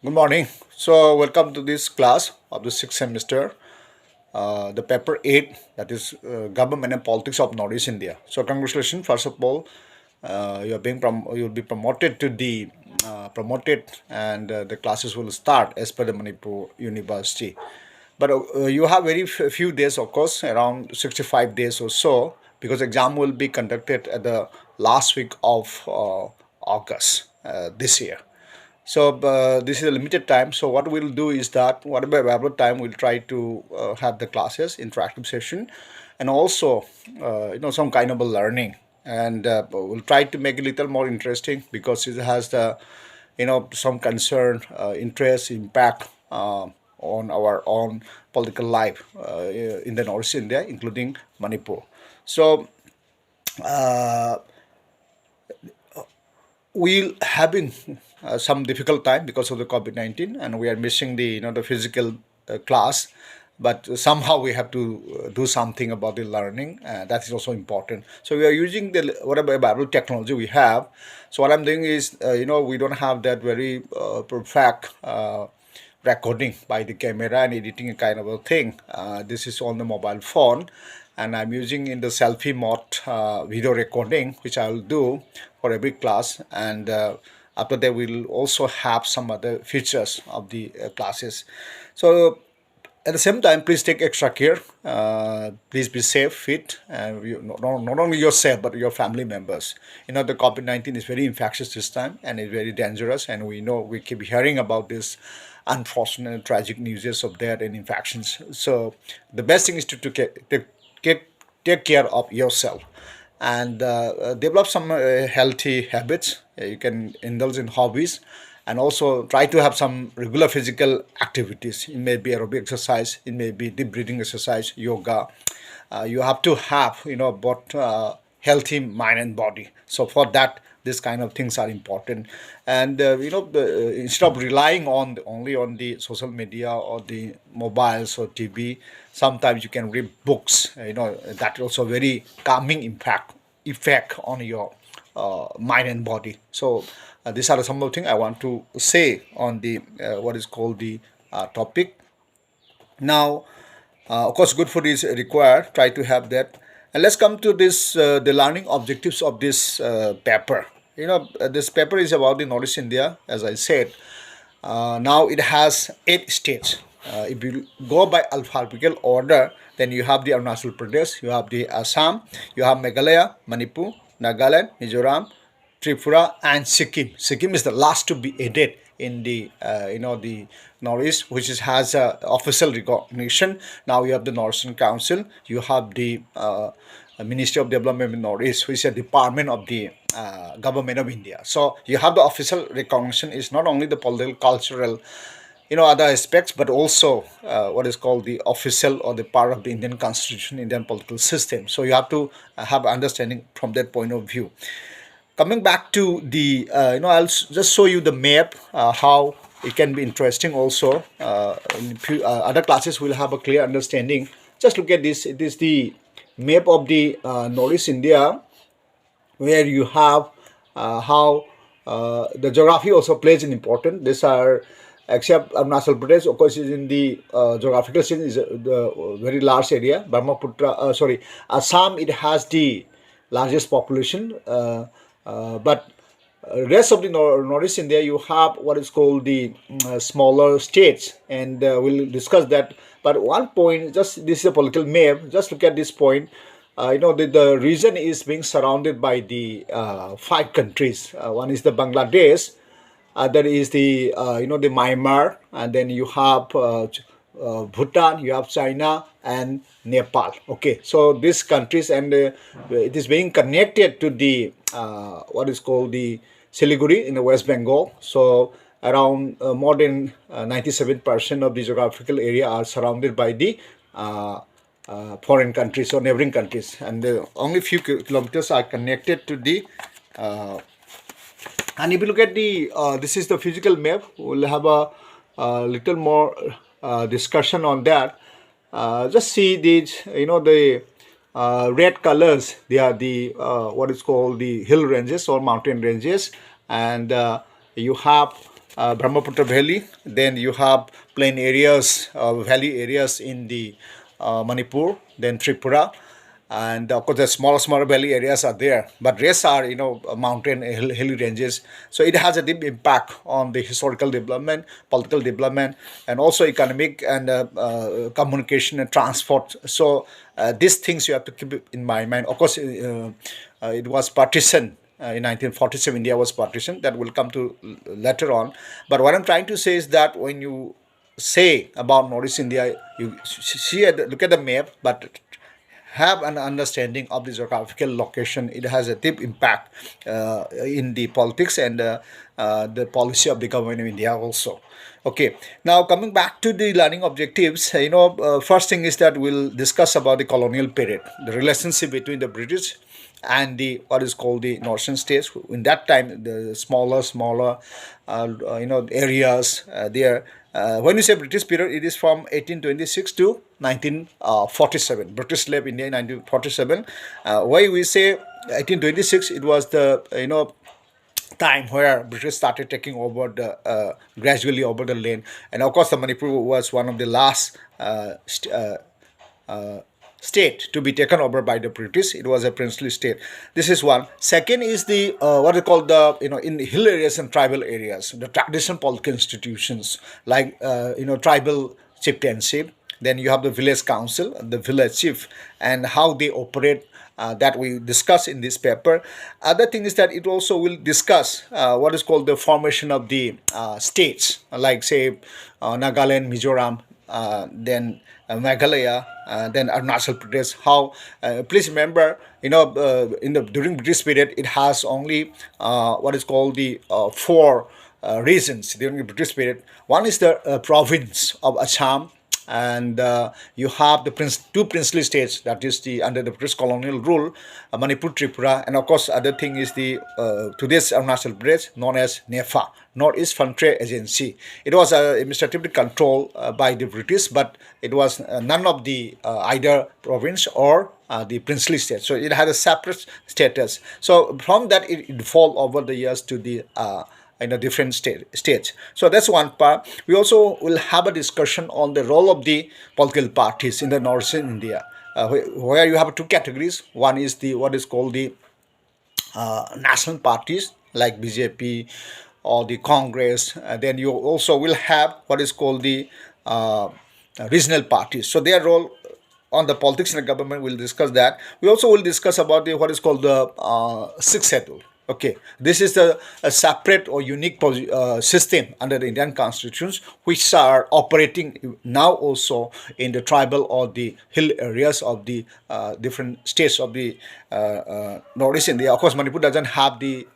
Good morning. So, welcome to this class of the sixth semester, the paper 8, that is Government and Politics of Northeast India. So, congratulations. First of all, you'll be promoted to the promoted, and the classes will start as per the Manipur University. But you have very few days, of course, around 65 days or so, because exam will be conducted at the last week of August this year. So this is a limited time. So what we'll do is that whatever available time, we'll try to have the classes, interactive session, and also some kind of a learning. And we'll try to make it a little more interesting because it has the some concern, interest, impact on our own political life in the North India, including Manipur. So we'll having some difficult time because of the COVID-19, and we are missing the the physical class. But somehow we have to do something about the learning. That is also important. So we are using the whatever available technology we have. So what I'm doing is, we don't have that very perfect recording by the camera and editing a kind of a thing. This is on the mobile phone, and I'm using in the selfie mode video recording, which I will do for every class. And after that, we'll also have some other features of the classes. So at the same time, please take extra care. Please be safe, fit, and not only yourself but your family members. The COVID-19 is very infectious this time, and it's very dangerous. And we know we keep hearing about this unfortunate, tragic news of death and infections. So the best thing is take care of yourself and develop some healthy habits. You can indulge in hobbies and also try to have some regular physical activities. It may be aerobic exercise, it may be deep breathing exercise, yoga. You have to have both healthy mind and body. So for that, this kind of things are important. And instead of relying only on the social media or the mobiles or TV, sometimes you can read books. That also very calming effect on your mind and body. So these are some of the things I want to say on the what is called the topic. Now, of course, good food is required. Try to have that. And let's come to this the learning objectives of this paper. This paper is about the Northeast India, as I said. Now it has 8 states. If you go by alphabetical order, then you have the Arunachal Pradesh, you have the Assam, you have Meghalaya, Manipur, Nagaland, Mizoram, Tripura, and Sikkim. Sikkim is the last to be added in the the Northeast, which has official recognition. Now you have the Northern Council, you have the Ministry of Development in Northeast, which is a department of the government of India. So you have the official recognition. Is not only the political, cultural, other aspects, but also what is called the official or the part of the Indian constitution, Indian political system. So you have to have understanding from that point of view. Coming back to the, I'll just show you the map, how it can be interesting also. In few, other classes will have a clear understanding. Just look at this. It is the map of the Northeast India, where you have how the geography also plays an important. These are, except Arunachal Pradesh, of course, is in the geographical sense is the very large area. Brahmaputra, Assam, it has the largest population, but rest of the Northeast India, you have what is called the smaller states, and we'll discuss that. But one point, just this is a political map. Just look at this point. The region is being surrounded by the 5 countries. One is the Bangladesh, other is the the Myanmar, and then you have Bhutan, you have China and Nepal. Okay, so these countries, and it is being connected to the what is called the Siliguri in the West Bengal. So around more than 97% of the geographical area are surrounded by the foreign countries or neighboring countries, and only few kilometers are connected to the and if you look at the this is the physical map. We'll have a little more discussion on that. Just see these, the red colors. They are the what is called the hill ranges or mountain ranges, and you have Brahmaputra Valley. Then you have plain areas, valley areas in the Manipur, then Tripura, and of course the smaller valley areas are there, but rest are mountain hilly ranges. So it has a deep impact on the historical development, political development, and also economic and communication and transport. So these things you have to keep in mind. Of course, it was partition. In 1947, India was partitioned. That will come to later on. But what I'm trying to say is that when you say about Northeast India, you look at the map, but have an understanding of the geographical location. It has a deep impact in the politics and the policy of the government of India also. Okay, now coming back to the learning objectives, first thing is that we'll discuss about the colonial period, the relationship between the British and the what is called the northern states. In that time, the smaller areas there. When you say British period, it is from 1826 to 1947. British left India in 1947. Why we say 1826? It was the time where British started taking over the gradually over the land, and of course the Manipur was one of the last state to be taken over by the British. It was a princely state. This is one. Second is the what is called the in hill areas and tribal areas, the traditional political institutions like tribal chieftainship. Then you have the village council, the village chief, and how they operate. That we discuss in this paper. Other thing is that it also will discuss what is called the formation of the states, like say Nagaland, Mizoram, then Meghalaya, then Arunachal Pradesh. How? Please remember, in the during British period, it has only what is called the four regions during the British period. One is the province of Assam, and you have the two princely states, that is the under the British colonial rule, Manipur, Tripura, and of course other thing is the today's Arunachal Pradesh, known as NEFA, Northeast Frontier Agency. It was administratively controlled by the British, but it was none of the either province or the princely state. So it had a separate status. So from that it evolved over the years to the in a different states. So that's one part. We also will have a discussion on the role of the political parties in the northern India, where you have two categories. One is the what is called the national parties like BJP or the Congress. Then you also will have what is called the regional parties. So their role on the politics in the government, we'll discuss that. We also will discuss about the what is called the sixth schedule. Okay, this is a separate or unique system under the Indian constitutions, which are operating now also in the tribal or the hill areas of the different states of the Northeast India. Of course, Manipur doesn't have the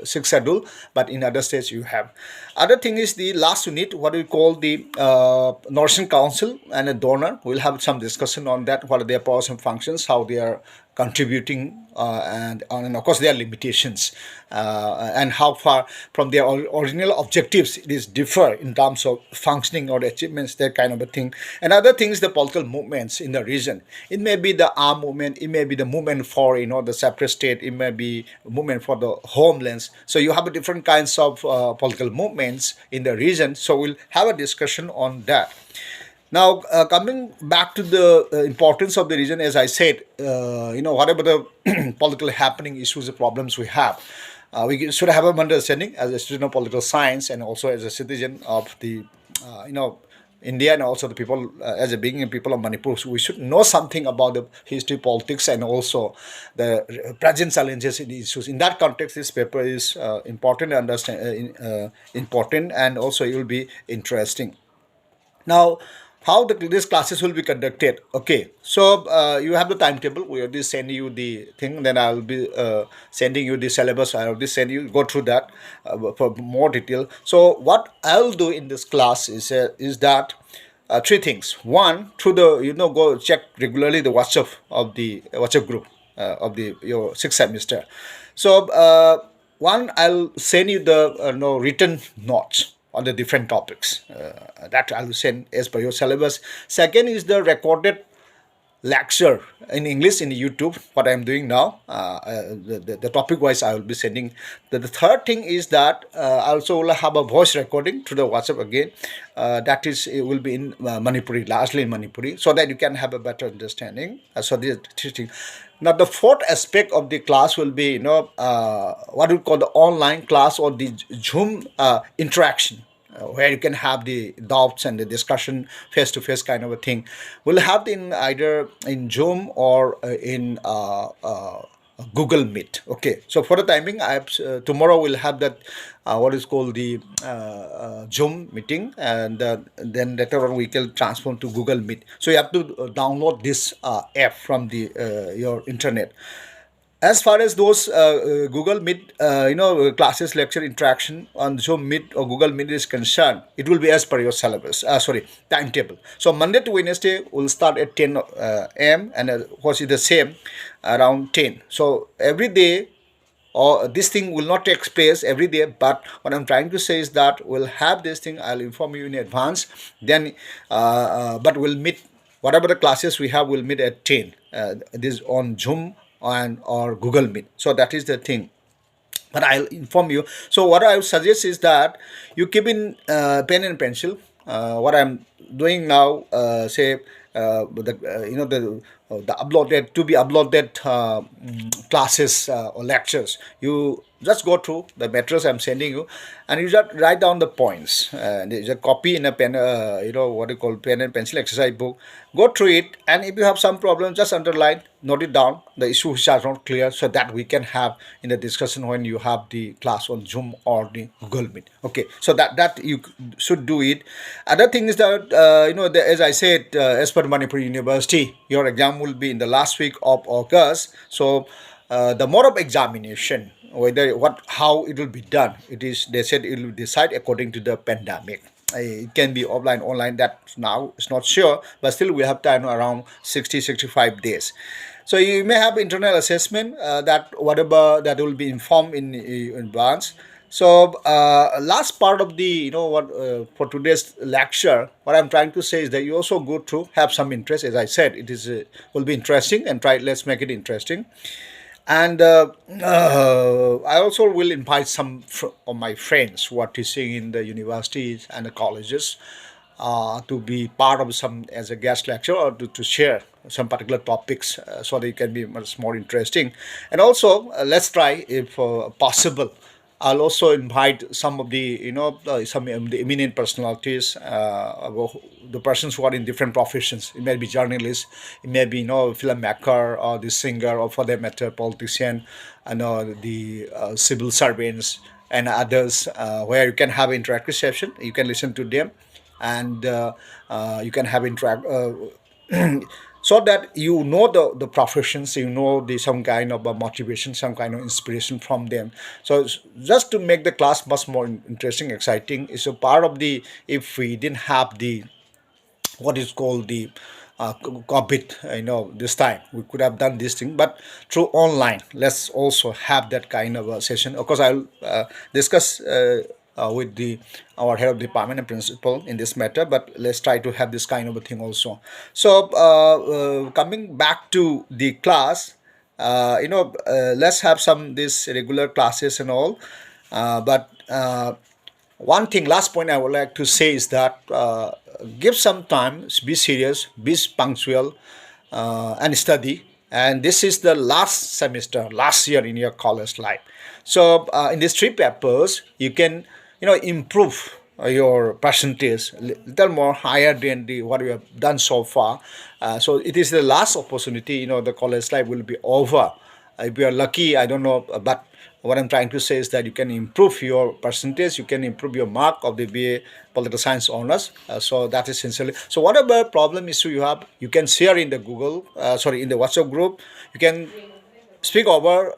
sixth schedule, but in other states you have. Other thing is the last unit, what we call the Northern Council and a donor. We'll have some discussion on that, what are their powers and functions, how they are contributing, and of course their limitations, and how far from their original objectives it is differ in terms of functioning or achievements, that kind of a thing. And other things, the political movements in the region. It may be the armed movement, it may be the movement for the separate state, it may be movement for the homelands. So you have different kinds of political movements in the region. So we'll have a discussion on that. Now, coming back to the importance of the region, as I said, whatever the political happening issues, the problems we have, we should have an understanding as a student of political science and also as a citizen of the, India, and also the people, as a being people of Manipur. So we should know something about the history, politics, and also the present challenges in the issues. In that context, this paper is important, important, and also it will be interesting. Now, how these classes will be conducted? Okay, so you have the timetable. We already send you the thing. Then I will be sending you the syllabus. I already send you, go through that for more detail. So what I will do in this class is that three things. One, through the go check regularly the WhatsApp group of your sixth semester. So one, I'll send you the written notes on the different topics that I will send as per your syllabus. Second is the recorded lecture in English in YouTube, what I'm doing now. The topic wise, I will be sending. The third thing is that I also will have a voice recording through the WhatsApp again. That is, it will be in Manipuri, largely in Manipuri, so that you can have a better understanding. So this teaching. Now the fourth aspect of the class will be, what we call the online class or the Zoom interaction, where you can have the doubts and the discussion face to face kind of a thing. We'll have in either in Zoom or in Google Meet. Okay, so for the timing, I have, tomorrow we'll have that what is called the Zoom meeting, and then later on we can transform to Google Meet. So you have to download this app from the your internet. As far as those Google Meet, classes, lecture, interaction on Zoom Meet or Google Meet is concerned, it will be as per your syllabus. Sorry, timetable. So Monday to Wednesday will start at 10 a.m. and was it the same around 10. So every day, or this thing will not take place every day, but what I'm trying to say is that we'll have this thing. I'll inform you in advance. Then, but we'll meet whatever the classes we have. We'll meet at 10. This on Zoom and or Google Meet. So that is the thing. But I'll inform you. So what I would suggest is that you keep in pen and pencil. What I'm doing now, say the uploaded to be uploaded classes or lectures. You just go through the materials I'm sending you, and you just write down the points. There's a copy in a pen, what you call pen and pencil exercise book. Go through it, and if you have some problem, just underline, note it down, the issue which are not clear, so that we can have in the discussion when you have the class on Zoom or the Google Meet. Okay, so that you should do it. Other thing is that as I said, as per Manipur University, your exam will be in the last week of August. So the mode of examination, whether what how it will be done, it is, they said it will decide according to the pandemic. It can be offline, online. That now is not sure, but still we have time around 60-65 days. So you may have internal assessment that whatever that will be informed in advance. So last part of the what for today's lecture, what I'm trying to say is that you also go through, have some interest. As I said, it is will be interesting, and try, let's make it interesting. And I also will invite some of my friends who are teaching in the universities and the colleges to be part of some as a guest lecturer, or to share some particular topics, so that it can be much more interesting. And also, let's try, if possible, I'll also invite some of the some of the eminent personalities, the persons who are in different professions. It may be journalists, it may be filmmaker, or the singer, or for that matter politician, and the civil servants and others, where you can have interactive session. You can listen to them, and you can have interact. So that the professions, the some kind of a motivation, some kind of inspiration from them. So just to make the class much more interesting, exciting, is a part of the, if we didn't have the what is called the COVID, this time we could have done this thing, but through online. Let's also have that kind of a session. Of course, I'll discuss with the our head of department and principal in this matter, but let's try to have this kind of a thing also. So coming back to the class, let's have some this regular classes and all, but one thing, last point I would like to say is that give some time, be serious, be punctual, and study. And this is the last semester, last year in your college life. So in these three papers, you can improve your percentage little more higher than the what you have done so far. So it is the last opportunity. The college life will be over. If you are lucky, I don't know, but what I'm trying to say is that you can improve your percentage, you can improve your mark of the BA Political Science honors. So that is essentially. So whatever problem issue you have, you can share in the in the WhatsApp group. You can speak over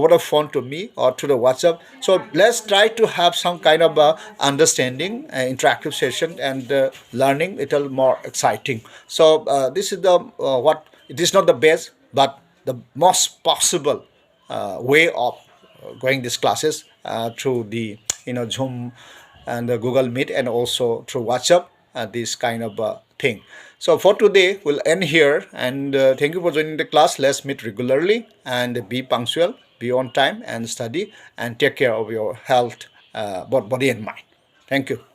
the phone to me or to the WhatsApp. So let's try to have some kind of understanding, interactive session, and learning a little more exciting. So this is the what it is not the best, but the most possible way of going these classes through the Zoom and the Google Meet, and also through WhatsApp. This kind of thing. So for today, we'll end here, and thank you for joining the class. Let's meet regularly and be punctual, be on time, and study and take care of your health, both body and mind. Thank you.